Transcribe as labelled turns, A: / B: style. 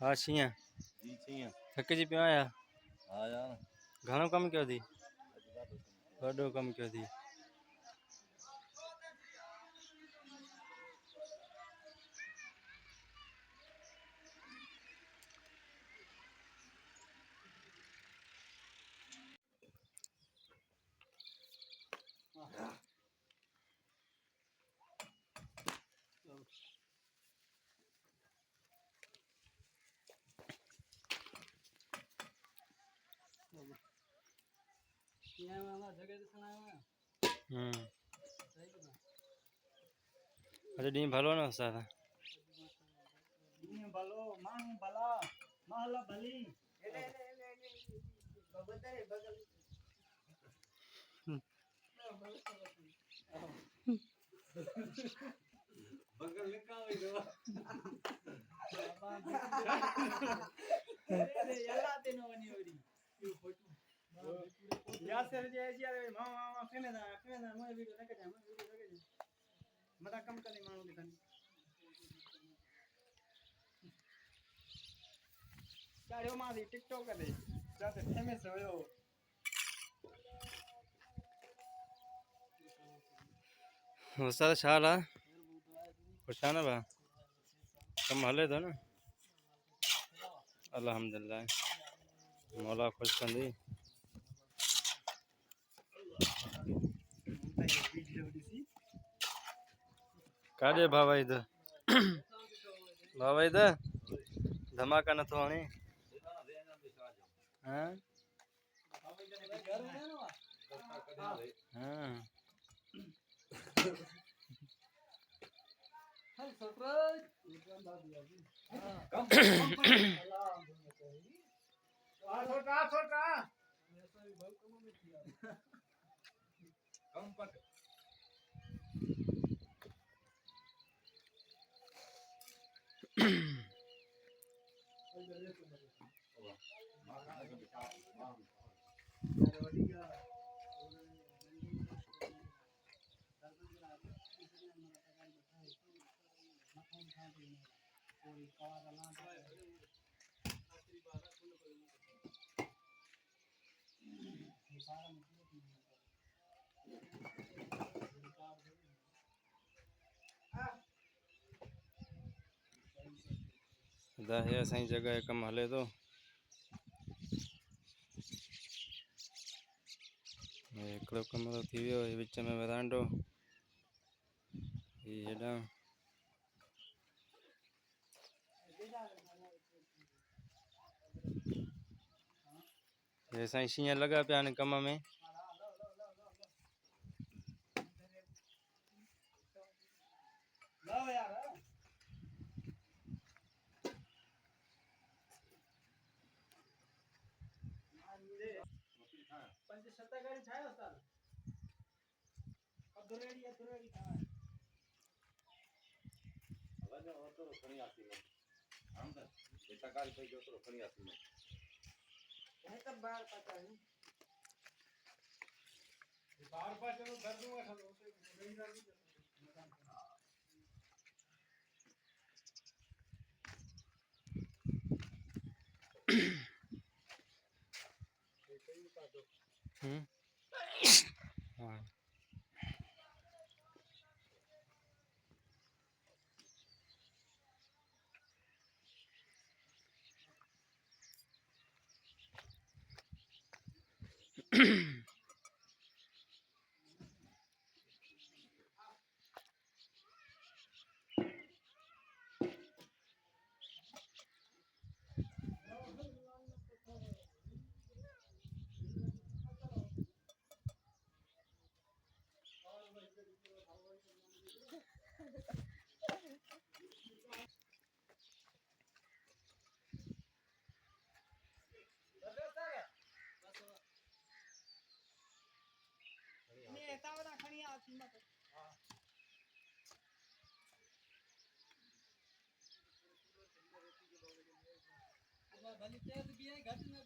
A: हाँ छीअं
B: जी छीअं
A: थकिजी पियो आहियां।
B: हा यार
A: घणो कमु कयो अथई? वॾो कमु कयो अथई। अॼु ॾींहुं भलो न असां
C: भलो माण्हू भला महल भली बगल लिखा हुई दो अरे यला देनो वनी ओरी यासर जे एशिया रे मामा केने दा मोए वीडियो लगे जा मता कम करे माण्हू दिखन चाड़ियो मां टिकटॉक करे जाते फेमस होयो
A: उस्ताद छा हाल आहे? ख़ुशि आहे न भाउ? कमु हले थो न? अल्हम्दुलिल्लाह मौला ख़ुशि कंदी। काॾे भाई त भाई त धमाका नथो हणे? हाँ हाँ ज़ाहिर असांजी जॻह कमु हले थो। हिकिड़ो कमरो थी वियो, विच में वरांडो, हेॾां हे साईं शींहं लॻा पिया आहिनि कम में। हाँ भली तेज भी है घट में